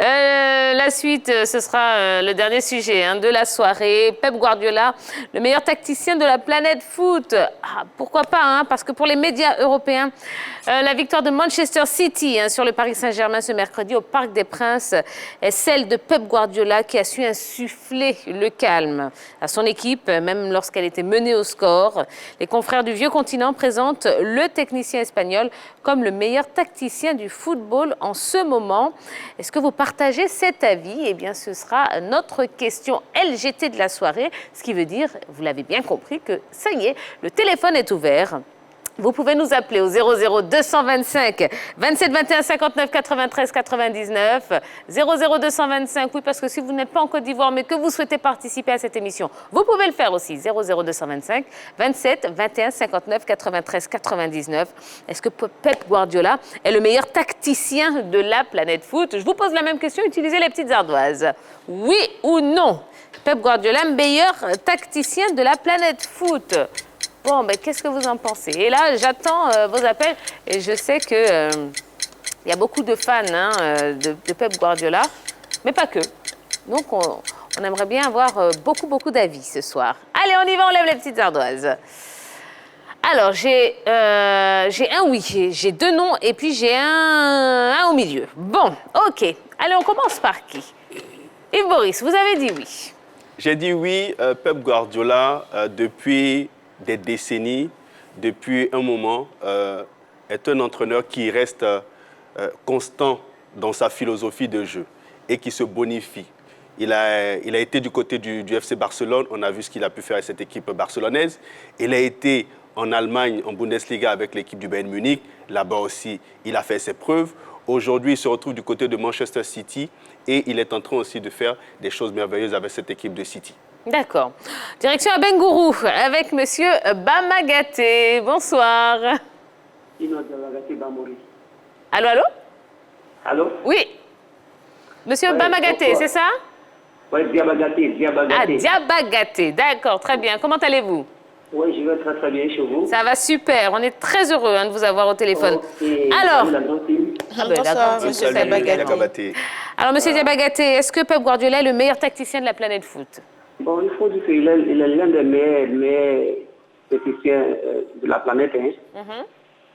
La suite, ce sera le dernier sujet de la soirée. Pep Guardiola, le meilleur tacticien de la planète foot. Ah, pourquoi pas, parce que pour les médias européens, la victoire de Manchester City sur le Paris Saint-Germain ce mercredi au Parc des Princes est celle de Pep Guardiola qui a su insuffler le calme à son équipe, même lorsqu'elle était menée au score. Les confrères du Vieux Continent présentent le technicien espagnol comme le meilleur tacticien du football en ce moment. Est-ce que vous partagez cet avis? Eh bien, ce sera notre question LGT de la soirée, ce qui veut dire, vous l'avez bien compris, que ça y est, le téléphone est ouvert. Vous pouvez nous appeler au 00 225 27 21 59 93 99. 00 225, oui, parce que si vous n'êtes pas en Côte d'Ivoire, mais que vous souhaitez participer à cette émission, vous pouvez le faire aussi. 00 225 27 21 59 93 99. Est-ce que Pep Guardiola est le meilleur tacticien de la planète foot? Je vous pose la même question, utilisez les petites ardoises. Oui ou non? Pep Guardiola, meilleur tacticien de la planète foot? Bon, ben, qu'est-ce que vous en pensez? Et là, j'attends vos appels et je sais que y a beaucoup de fans de Pep Guardiola, mais pas que. Donc, on aimerait bien avoir beaucoup d'avis ce soir. Allez, on y va, on lève les petites ardoises. Alors, j'ai un oui, j'ai deux non et puis j'ai un au milieu. Bon, OK. Allez, on commence par qui? Yves Boris, vous avez dit oui. J'ai dit oui, Pep Guardiola, depuis des décennies, depuis un moment, est un entraîneur qui reste constant dans sa philosophie de jeu et qui se bonifie. Il a été du côté du FC Barcelone, on a vu ce qu'il a pu faire avec cette équipe barcelonaise. Il a été en Allemagne, en Bundesliga, avec l'équipe du Bayern Munich. Là-bas aussi, il a fait ses preuves. Aujourd'hui, il se retrouve du côté de Manchester City et il est en train aussi de faire des choses merveilleuses avec cette équipe de City. D'accord. Direction à Bengourou avec Monsieur Bamagaté. Bonsoir. Allô, allô? Allô? Oui. Monsieur Bamagaté, c'est ça? Oui, Diabagaté. Ah, Diabagaté. D'accord, très bien. Comment allez-vous? Oui, je vais très bien chez vous. Ça va super. On est très heureux de vous avoir au téléphone. Okay. Alors, bonsoir, Monsieur Diabagaté. Alors, Monsieur Diabagaté, est-ce que Pep Guardiola est le meilleur tacticien de la planète foot? Bon, il faut dire qu'il est l'un des meilleurs tacticiens de la planète,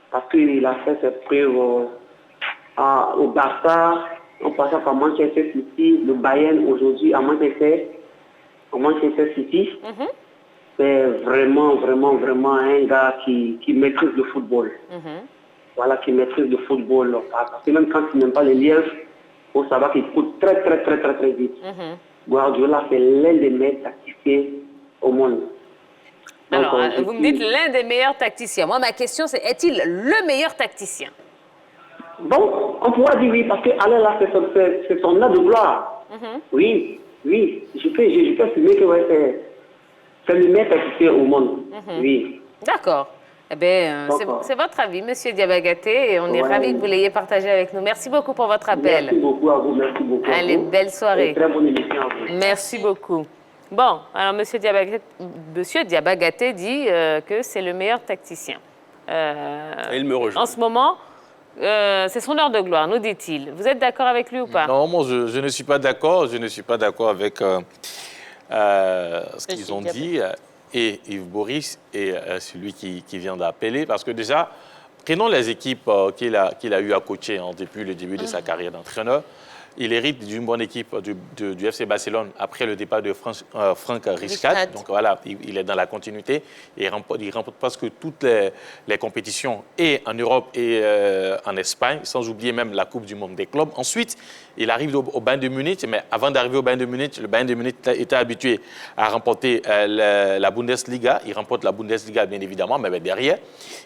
parce qu'il a fait ses preuves au Barça, en passant par Manchester City, le Bayern aujourd'hui à Manchester City. C'est vraiment un gars qui maîtrise le football. Voilà, qui maîtrise le football. Parce que même quand il n'aime pas les lièvres, il faut savoir qu'il court très vite. Guardiola, c'est l'un des meilleurs tacticiens au monde. Donc, alors, vous me dites l'un des meilleurs tacticiens. Moi, ma question, c'est est-il le meilleur tacticien? Bon, on pourra dire oui, parce que là, c'est son art de gloire. Oui, je peux assumer que ouais, c'est le meilleur tacticien au monde. Oui. D'accord. Eh bien, c'est votre avis, Monsieur Diabagaté, et on est ravis que vous l'ayez partagé avec nous. Merci beaucoup pour votre appel. Merci beaucoup à vous, merci beaucoup. Allez, belle soirée. Très bonne émission à vous. Merci beaucoup. Bon, alors Monsieur Diabagaté dit que c'est le meilleur tacticien. Il me rejoint. En ce moment, c'est son heure de gloire, nous dit-il. Vous êtes d'accord avec lui ou pas? Non, moi, je ne suis pas d'accord. Je ne suis pas d'accord avec ce qu'ils ont dit. Et Yves Boris et celui qui vient d'appeler. Parce que déjà, prenons les équipes qu'il a eu à coacher depuis le début de sa carrière d'entraîneur. Il hérite d'une bonne équipe du FC Barcelone après le départ de Franck Rijkaard. Donc voilà, il est dans la continuité. Il remporte presque toutes les compétitions, et en Europe et en Espagne, sans oublier même la Coupe du Monde des clubs. Ensuite, il arrive au Bayern de Munich, mais avant d'arriver au Bayern de Munich, le Bayern de Munich était habitué à remporter la Bundesliga. Il remporte la Bundesliga, bien évidemment, mais derrière,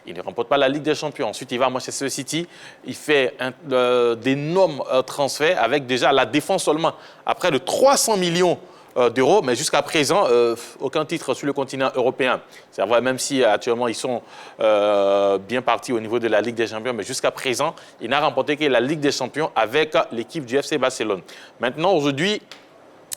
il ne remporte pas la Ligue des Champions. Ensuite, il va à Manchester City. Il fait d'énormes transferts avec déjà la défense seulement à près de 300 millions d'euros, mais jusqu'à présent, aucun titre sur le continent européen. C'est vrai, même si actuellement ils sont bien partis au niveau de la Ligue des Champions, mais jusqu'à présent, il n'a remporté que la Ligue des Champions avec l'équipe du FC Barcelone. Maintenant, aujourd'hui,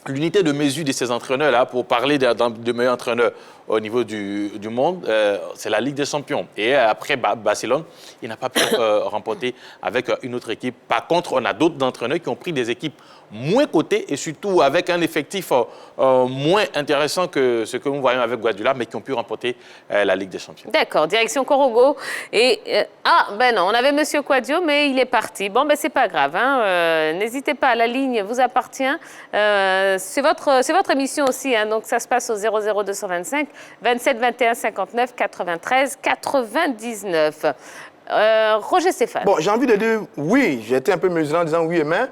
l'unité de mesure de ces entraîneurs-là, pour parler de meilleurs entraîneurs au niveau du monde, c'est la Ligue des Champions. Et après Barcelone, il n'a pas pu remporter avec une autre équipe. Par contre, on a d'autres entraîneurs qui ont pris des équipes moins cotées et surtout avec un effectif moins intéressant que ce que nous voyons avec Guardiola, mais qui ont pu remporter la Ligue des Champions. D'accord, direction Korogo. Et ben non, on avait Monsieur Kouadio, mais il est parti. Bon, ben c'est pas grave. Hein. N'hésitez pas, la ligne vous appartient. C'est votre émission aussi, hein, donc ça se passe au 00225 27 21 59 93 99. Roger Stéphane. Bon, j'ai envie de dire oui. J'ai été un peu mesurant en disant oui et mais.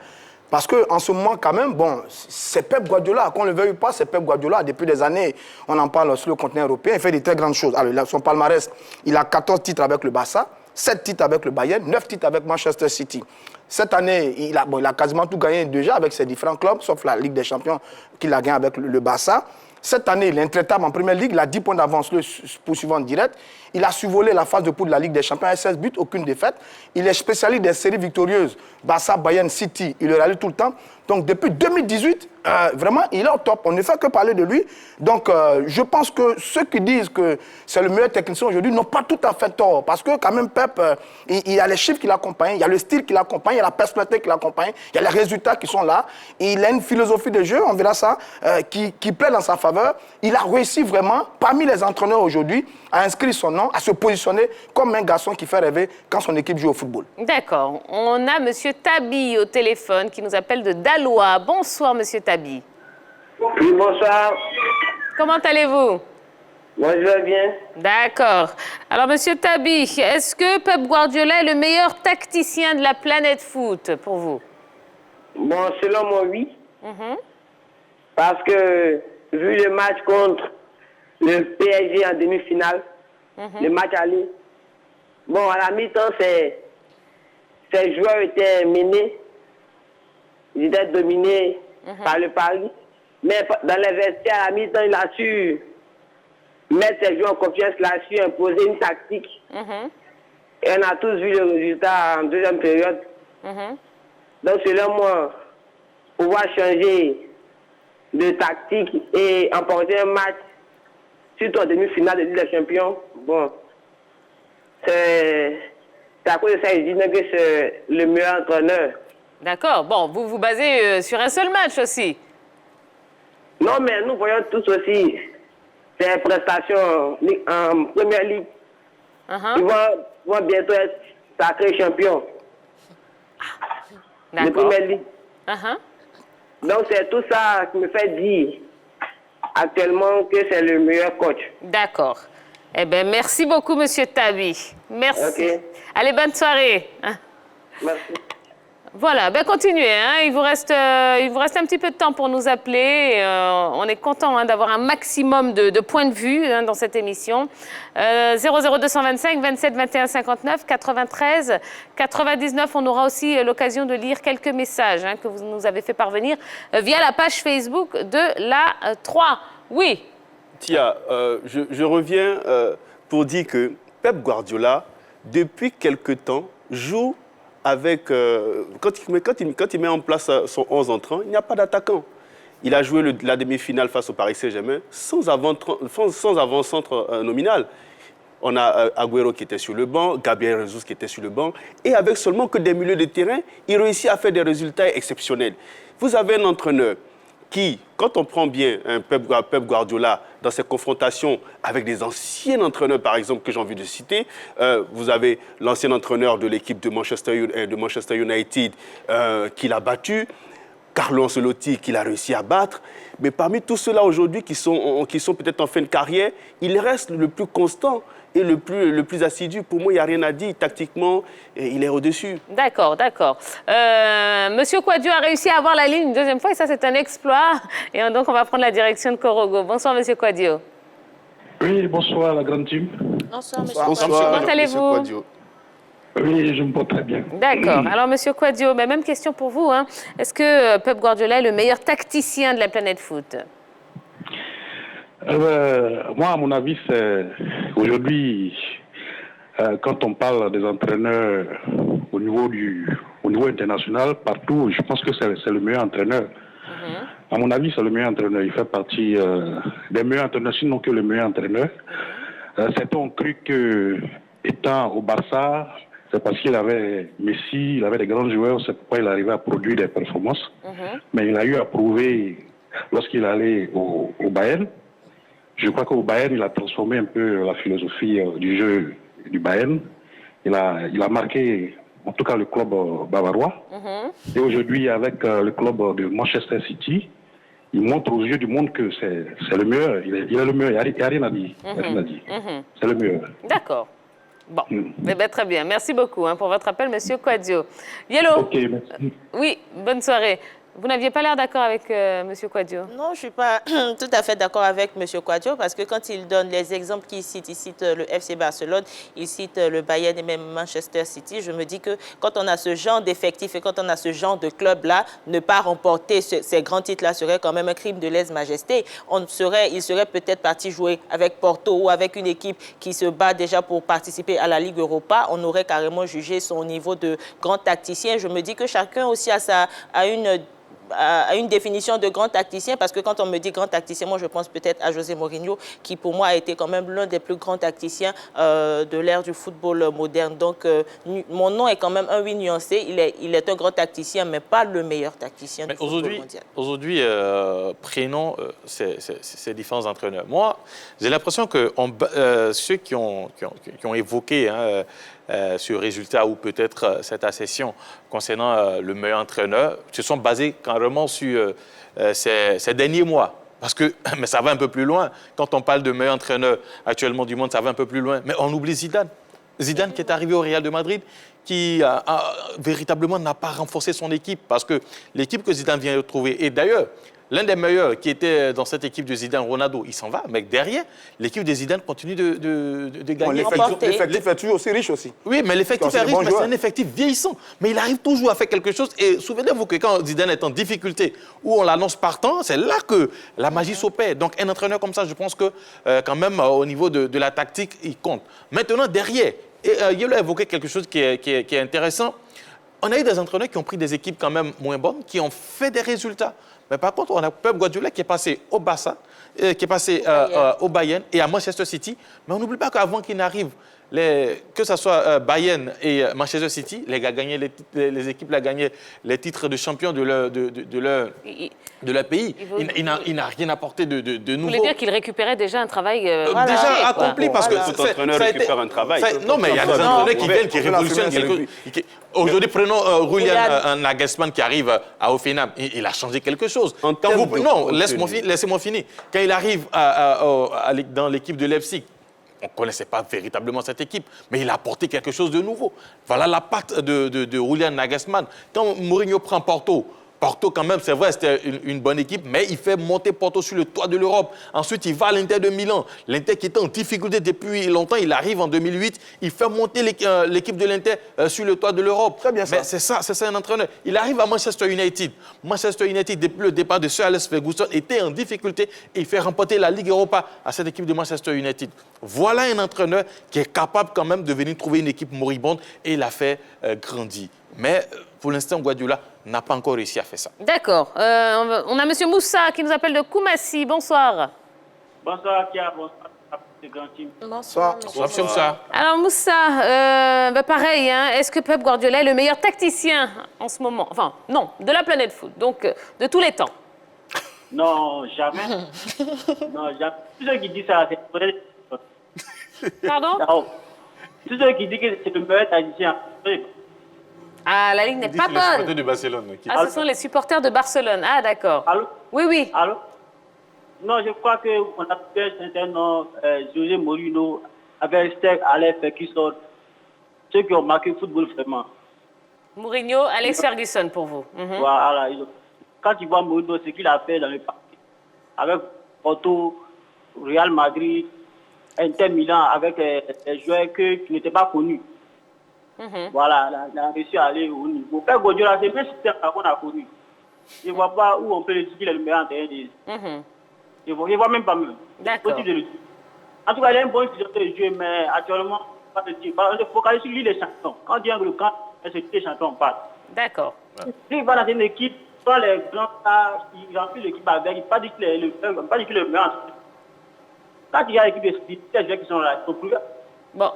Parce qu'en ce moment, quand même, bon, c'est Pep Guardiola. Qu'on le veuille ou pas, c'est Pep Guardiola. Depuis des années, on en parle sur le continent européen. Il fait de très grandes choses. Alors, son palmarès, il a 14 titres avec le Barça, 7 titres avec le Bayern, 9 titres avec Manchester City. Cette année, il a quasiment tout gagné déjà avec ses différents clubs, sauf la Ligue des Champions qu'il a gagné avec le Barça. Cette année, il est intraitable en première ligue, il a 10 points d'avance, le poursuivant en direct. Il a survolé la phase de poule de la Ligue des Champions, 16 buts, aucune défaite. Il est spécialiste des séries victorieuses, Barça, Bayern, City, il le rallie tout le temps. Donc depuis 2018, vraiment, il est au top. On ne fait que parler de lui. Donc je pense que ceux qui disent que c'est le meilleur technicien aujourd'hui n'ont pas tout à fait tort. Parce que quand même, Pep, il y a les chiffres qui l'accompagnent, il y a le style qui l'accompagne, il y a la personnalité qui l'accompagne, il y a les résultats qui sont là. Et il a une philosophie de jeu, on verra ça, qui plaît dans sa faveur. Il a réussi vraiment, parmi les entraîneurs aujourd'hui, à inscrire son nom, à se positionner comme un garçon qui fait rêver quand son équipe joue au football. D'accord. On a M. Tabi au téléphone qui nous appelle de Dalois. Bonsoir, M. Tabi. Oui, bonsoir. Comment allez-vous? Moi, je vais bien. D'accord. Alors, M. Tabi, est-ce que Pep Guardiola est le meilleur tacticien de la planète foot pour vous? Bon, selon moi, oui. Parce que, vu le match contre le PSG en demi-finale, le match aller, bon, à la mi-temps, ces joueurs étaient menés, ils étaient dominés par le Paris. Mais dans les vestiaires, à la mi-temps, il a su mettre ses joueurs en confiance, il a su imposer une tactique. Et on a tous vu le résultat en deuxième période. Donc, selon moi, pouvoir changer de tactique et emporter un match, surtout en demi-finale de Ligue des Champions, bon, c'est à cause de ça que je dis que c'est le meilleur entraîneur. D'accord. Bon, vous vous basez sur un seul match aussi. Non, mais nous voyons tous aussi ses prestations en première ligue. Ils vont bientôt être sacrés champions de première ligue. Donc, c'est tout ça qui me fait dire actuellement que c'est le meilleur coach. D'accord. Eh bien, merci beaucoup, M. Tabi. Merci. Okay. Allez, bonne soirée. Merci. Voilà, ben continuez. Hein. Il vous reste un petit peu de temps pour nous appeler. On est content d'avoir un maximum de points de vue dans cette émission. 00225 27 21 59 93 99. On aura aussi l'occasion de lire quelques messages que vous nous avez fait parvenir via la page Facebook de la 3. Oui. Tia, je reviens pour dire que Pep Guardiola, depuis quelque temps, joue avec, quand il met en place son 11 entrant, il n'y a pas d'attaquant. Il a joué la demi-finale face au Paris Saint-Germain sans avant-centre nominal. On a Agüero qui était sur le banc, Gabriel Jesus qui était sur le banc. Et avec seulement que des milieux de terrain, il réussit à faire des résultats exceptionnels. Vous avez un entraîneur qui, quand on prend bien Pep Guardiola dans ses confrontations avec des anciens entraîneurs, par exemple, que j'ai envie de citer, vous avez l'ancien entraîneur de l'équipe de Manchester United qu'il a battu, Carlo Ancelotti qu'il a réussi à battre. Mais parmi tous ceux-là aujourd'hui qui sont peut-être en fin de carrière, il reste le plus constant et le plus assidu. Pour moi, il n'y a rien à dire. Tactiquement, il est au-dessus. D'accord, d'accord. Monsieur Kouadio a réussi à avoir la ligne une deuxième fois et ça, c'est un exploit. Et donc, on va prendre la direction de Korogo. Bonsoir, Monsieur Kouadio. Oui, bonsoir, la grande team. Bonsoir, Monsieur Kouadio. Comment allez-vous? Oui, je me porte très bien. D'accord. Alors, Monsieur Kouadio, même question pour vous. Hein. Est-ce que Pep Guardiola est le meilleur tacticien de la planète foot? Moi, à mon avis, c'est aujourd'hui, quand on parle des entraîneurs au niveau international, partout, je pense que c'est le meilleur entraîneur. À mon avis, c'est le meilleur entraîneur. Il fait partie des meilleurs entraîneurs, sinon que le meilleur entraîneur. Certains ont cru que, étant au Barça, c'est parce qu'il avait Messi, il avait des grands joueurs, c'est pourquoi il arrivait à produire des performances. Mais il a eu à prouver lorsqu'il allait au Bayern. Je crois qu'au Bayern, il a transformé un peu la philosophie du jeu du Bayern. Il a marqué, en tout cas, le club bavarois. Et aujourd'hui, avec le club de Manchester City, il montre aux yeux du monde que c'est le meilleur. Il est le meilleur. Il n'y a rien à dire. C'est le meilleur. D'accord. Bon, eh bien, très bien. Merci beaucoup pour votre appel, Monsieur Kouadio. Yellow. Ok, merci. Oui, bonne soirée. Vous n'aviez pas l'air d'accord avec Monsieur Kouadio? Non, je ne suis pas tout à fait d'accord avec M. Kouadio parce que quand il donne les exemples qu'il cite, il cite le FC Barcelone, il cite le Bayern et même Manchester City. Je me dis que quand on a ce genre d'effectifs et quand on a ce genre de club-là, ne pas remporter ces grands titres-là serait quand même un crime de lèse-majesté. Il serait peut-être parti jouer avec Porto ou avec une équipe qui se bat déjà pour participer à la Ligue Europa. On aurait carrément jugé son niveau de grand tacticien. Je me dis que chacun aussi a une définition de grand tacticien, parce que quand on me dit grand tacticien, moi je pense peut-être à José Mourinho, qui pour moi a été quand même l'un des plus grands tacticiens de l'ère du football moderne. Donc mon nom est quand même un oui nuancé. Il est un grand tacticien, mais pas le meilleur tacticien du football mondial. Aujourd'hui, prenons ces différents entraîneurs. Moi, j'ai l'impression que ceux qui ont évoqué ce résultat ou peut-être cette accession concernant le meilleur entraîneur se sont basés carrément sur ces derniers mois. Parce que mais ça va un peu plus loin. Quand on parle de meilleur entraîneur actuellement du monde, ça va un peu plus loin. Mais on oublie Zidane. Zidane qui est arrivé au Real de Madrid, qui véritablement n'a pas renforcé son équipe. Parce que l'équipe que Zidane vient de trouver, et d'ailleurs, l'un des meilleurs qui était dans cette équipe de Zidane, Ronaldo, il s'en va, mais derrière, l'équipe de Zidane continue de gagner. L'effectif est toujours aussi riche aussi. Oui, mais l'effectif est riche, mais c'est un effectif vieillissant. Mais il arrive toujours à faire quelque chose. Et souvenez-vous que quand Zidane est en difficulté, où on l'annonce partant, c'est là que la magie s'opère. Donc un entraîneur comme ça, je pense que quand même, au niveau de la tactique, il compte. Maintenant, derrière, Yellow a évoqué quelque chose qui est intéressant. On a eu des entraîneurs qui ont pris des équipes quand même moins bonnes, qui ont fait des résultats. Mais par contre, on a Pep Guardiola qui est passé au Barça, qui est passé au Bayern et à Manchester City. Mais on n'oublie pas qu'avant qu'il n'arrive, que ce soit Bayern et Manchester City, les équipes ont gagné les titres de champion de leur pays. Il n'a rien apporté de nouveau. Vous voulez dire qu'il récupérait déjà un travail déjà accompli, parce que tout entraîneur récupère un travail. Non, mais il y a des entraîneurs qui viennent, qui révolutionnent. Aujourd'hui, prenons Julian Nagelsmann qui arrive à Hoffenheim. Il a changé quelque chose. Non, laissez-moi finir. Quand il arrive dans l'équipe de Leipzig, on ne connaissait pas véritablement cette équipe, mais il a apporté quelque chose de nouveau. Voilà la patte de Julian Nagelsmann. Quand Mourinho prend Porto, quand même, c'est vrai, c'était une bonne équipe, mais il fait monter Porto sur le toit de l'Europe. Ensuite, il va à l'Inter de Milan. L'Inter qui était en difficulté depuis longtemps, il arrive en 2008, il fait monter l'équipe de l'Inter sur le toit de l'Europe. Très bien ça. Mais c'est ça un entraîneur. Il arrive à Manchester United. Manchester United, depuis le départ de Sir Alex Ferguson, était en difficulté et il fait remporter la Ligue Europa à cette équipe de Manchester United. Voilà un entraîneur qui est capable quand même de venir trouver une équipe moribonde et il a fait grandir. Mais pour l'instant, Guardiola n'a pas encore réussi à faire ça. D'accord. On a M. Moussa qui nous appelle de Koumassi. Bonsoir. Bonsoir, Kia. Bonsoir, le grand team. Bonsoir. Bonsoir, Moussa. Alors Moussa, pareil, est-ce que Pep Guardiola est le meilleur tacticien en ce moment? Enfin, non, de la planète foot, donc de tous les temps. Non, jamais. Non, jamais. Tous ceux qui disent ça, c'est peut-être... Pardon? Non. Tous ceux qui disent que c'est le meilleur tacticien, Ah, la ligne n'est pas bonne. De Barcelone. Ah, ce sont les supporters de Barcelone. Ah, d'accord. Allô? Oui, oui. Allô? Non, je crois qu'on a fait un certain nom, José Mourinho, avec Steve, Alex Ferguson, ceux qui ont marqué le football vraiment. Mourinho, Alex Ferguson pour vous. Voilà. Quand tu vois Mourinho, ce qu'il a fait dans le passé, avec Porto, Real Madrid, Inter Milan, avec des joueurs qui n'étaient pas connus. Voilà, il a réussi à aller au niveau. Pep Guardiola, c'est le même système qu'on a connu. Je ne vois pas où on peut le dire qu'il est le meilleur entraîneur. Je ne vois même pas mieux. D'accord. En tout cas, il a une bonne vision de jeu, mais actuellement, on se focalise sur lui, les champions. Quand on dit que le camp, c'est les champions, on parle. D'accord. Si il va dans une équipe, soit les grands stars, il remplit l'équipe avec, il ne pas dire qu'il est le meilleur. Quand il y a l'équipe de City, les gens qui sont là, ils sont plus. Bon,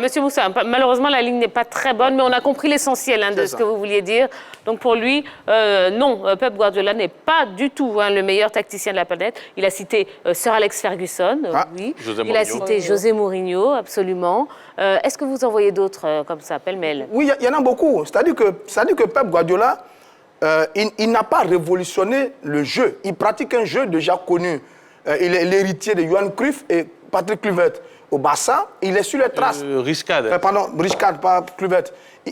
Monsieur Moussa, malheureusement, la ligne n'est pas très bonne, mais on a compris l'essentiel de ce que vous vouliez dire. Donc, pour lui, non, Pep Guardiola n'est pas du tout le meilleur tacticien de la planète. Il a cité Sir Alex Ferguson, oui. Il a cité José Mourinho, absolument. Est-ce que vous en voyez d'autres comme ça, pêle-mêle? Oui, il y en a beaucoup. C'est-à-dire que Pep Guardiola, il n'a pas révolutionné le jeu. Il pratique un jeu déjà connu. Il est l'héritier de Johan Cruyff et Patrick Kluivert. Au Barça, il est sur les traces. Riscade. Pardon, Riscade, pas Kluivert.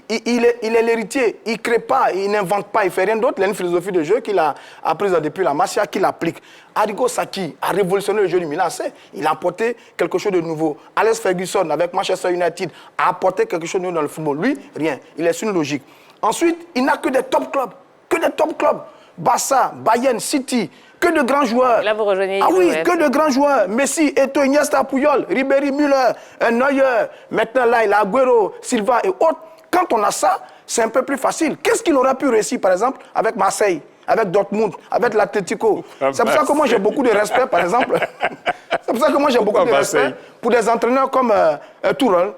Il est l'héritier. Il ne crée pas, il n'invente pas, il ne fait rien d'autre. Il a une philosophie de jeu qu'il a apprise depuis la Masia, qu'il applique. Arrigo Sacchi a révolutionné le jeu du Milan. Il a apporté quelque chose de nouveau. Alex Ferguson, avec Manchester United, a apporté quelque chose de nouveau dans le football. Lui, rien. Il est sur une logique. Ensuite, il n'a que des top clubs. Que des top clubs. Barça, Bayern, City. Que de grands joueurs. Là, vous rejoignez. Ah oui, que de grands joueurs. Messi, Eto'o, Iniesta, Puyol, Ribéry, Müller, Neuer. Maintenant, là, il a Agüero, Silva et autres. Quand on a ça, c'est un peu plus facile. Qu'est-ce qu'il aurait pu réussir, par exemple, avec Marseille, avec Dortmund, avec l'Atlético? C'est pour ça que moi, j'ai beaucoup de respect, par exemple. C'est pour ça que moi, j'ai beaucoup de respect pour des entraîneurs comme Tourelle,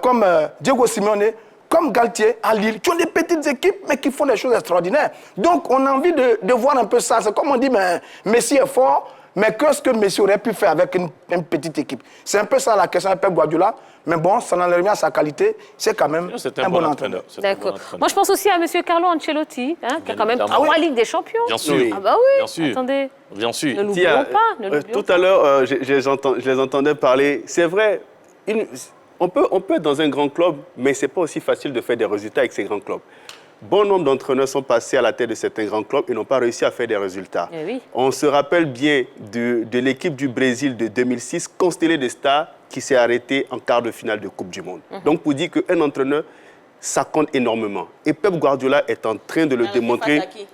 comme Diego Simeone, comme Galtier à Lille, qui ont des petites équipes, mais qui font des choses extraordinaires. Donc, on a envie de voir un peu ça. C'est comme on dit, mais Messi est fort, mais qu'est-ce que Messi aurait pu faire avec une petite équipe? C'est un peu ça la question de Pep Guardiola. Mais bon, ça n'enlève rien à sa qualité. C'est quand même un bon entraîneur. D'accord. Moi, je pense aussi à M. Carlo Ancelotti, qui a quand même 3 Ligues des Champions. Bien sûr. Ah bah oui, bien sûr. Attendez. Bien sûr. Ne l'oublions pas. Tout à l'heure, je les entendais parler. C'est vrai, on peut être dans un grand club, mais ce n'est pas aussi facile de faire des résultats avec ces grands clubs. Bon nombre d'entraîneurs sont passés à la tête de certains grands clubs et n'ont pas réussi à faire des résultats. Oui. On se rappelle bien de l'équipe du Brésil de 2006, constellée de stars, qui s'est arrêtée en quart de finale de Coupe du Monde. Donc, pour dire qu'un entraîneur, ça compte énormément. Et Pep Guardiola est en train de le démontrer. Face à qui?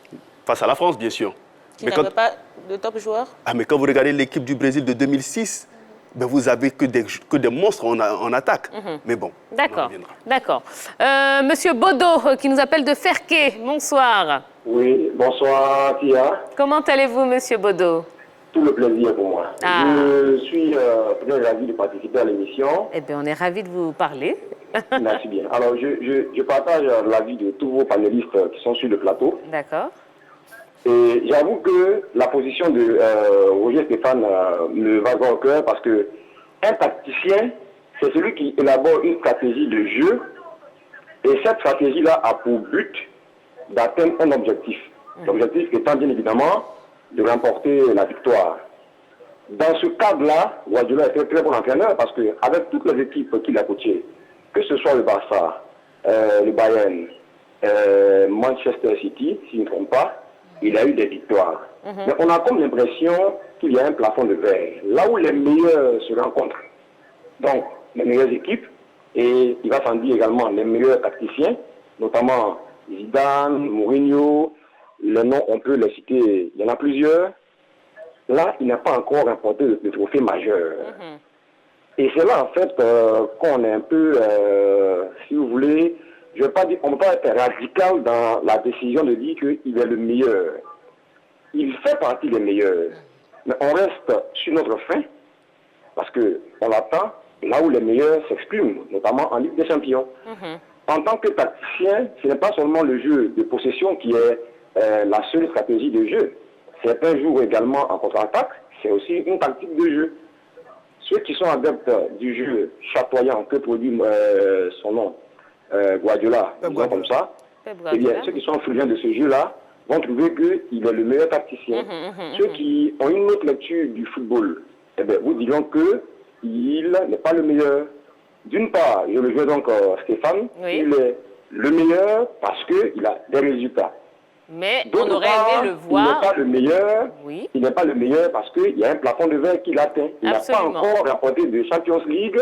Face à la France, bien sûr. Qui n'avait pas de top joueurs? Ah, mais quand vous regardez l'équipe du Brésil de 2006, ben vous avez que des monstres en attaque. Mais bon, d'accord. D'accord. Monsieur Bodo, qui nous appelle de Ferqué. Bonsoir. Oui, bonsoir Tia. Comment allez-vous, Monsieur Bodo? Tout le plaisir pour moi. Ah. Je suis très ravi de participer à l'émission. Eh bien, on est ravis de vous parler. Merci bien. Alors, je partage l'avis de tous vos panélistes qui sont sur le plateau. D'accord. Et j'avoue que la position de Roger Stéphane me va au cœur parce que un tacticien, c'est celui qui élabore une stratégie de jeu et cette stratégie-là a pour but d'atteindre un objectif. L'objectif étant bien évidemment de remporter la victoire. Dans ce cadre-là, Guardiola est un très bon entraîneur parce qu'avec toutes les équipes qu'il a coachées, que ce soit le Barça, le Bayern, Manchester City, s'il ne me trompe pas, il a eu des victoires. Mais on a comme l'impression qu'il y a un plafond de verre, là où les meilleurs se rencontrent. Donc, les meilleures équipes, et il va sans dire également les meilleurs tacticiens, notamment Zidane, Mourinho, les noms, on peut les citer, il y en a plusieurs. Là, il n'a pas encore remporté le trophée majeur. Et c'est là, en fait, qu'on est un peu, si vous voulez, je ne vais pas dire, on ne peut pas être radical dans la décision de dire qu'il est le meilleur. Il fait partie des meilleurs. Mais on reste sur notre fin, parce qu'on l'attend là où les meilleurs s'expriment, notamment en Ligue des Champions. En tant que tacticien, ce n'est pas seulement le jeu de possession qui est la seule stratégie de jeu. Certains jouent également en contre-attaque, c'est aussi une tactique de jeu. Ceux qui sont adeptes du jeu chatoyant que produit son nom, Guardiola, disons comme ça, eh bien, ceux qui sont friands de ce jeu-là vont trouver qu'il est le meilleur tacticien. Ceux qui ont une autre lecture du football, eh bien, vous diront qu'il n'est pas le meilleur. D'une part, je le veux donc Stéphane, il est le meilleur parce qu'il a des résultats. Mais on aurait aimé le voir. Il n'est pas le meilleur. Il n'est pas le meilleur parce qu'il y a un plafond de verre qu'il atteint. Il n'a pas encore remporté de Champions League.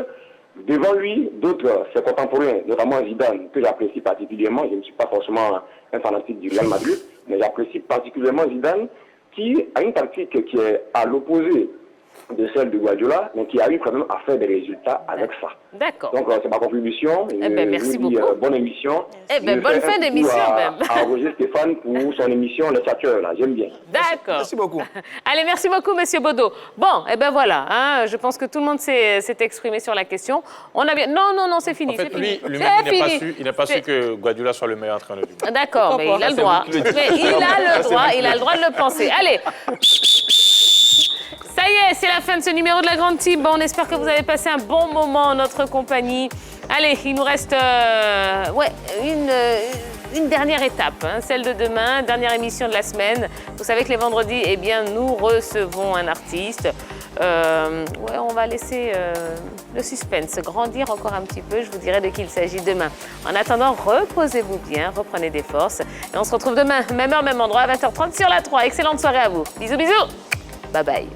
Devant lui, d'autres, ses contemporains, notamment Zidane, que j'apprécie particulièrement. Je ne suis pas forcément un fanatique du Real Madrid, mais j'apprécie particulièrement Zidane, qui a une tactique qui est à l'opposé de celle de Guardiola, mais qui arrive quand même à faire des résultats avec ça. D'accord. Donc, c'est ma contribution. Eh ben, merci beaucoup. Bonne émission. Eh ben, bonne fin d'émission, même. À Roger Stéphane pour son émission Les Chateurs, là. J'aime bien. D'accord. Merci beaucoup. Allez, merci beaucoup, Monsieur Bodo. Bon, eh ben voilà, hein, je pense que tout le monde s'est exprimé sur la question. On a bien... Non, c'est fini. En fait, c'est fini. lui-même, il n'a pas su que Guardiola soit le meilleur entraîneur du monde. D'accord, mais il a le droit. Mais il a le droit de le penser. Allez. Ça y est, c'est la fin de ce numéro de la Grande Team. Bon, on espère que vous avez passé un bon moment en notre compagnie. Allez, il nous reste une dernière étape, hein, celle de demain, dernière émission de la semaine. Vous savez que les vendredis, eh bien, nous recevons un artiste. On va laisser le suspense grandir encore un petit peu. Je vous dirai de qui il s'agit demain. En attendant, reposez-vous bien, reprenez des forces. Et on se retrouve demain, même heure, même endroit, à 20h30 sur la 3. Excellente soirée à vous. Bisous, bisous. Bye bye.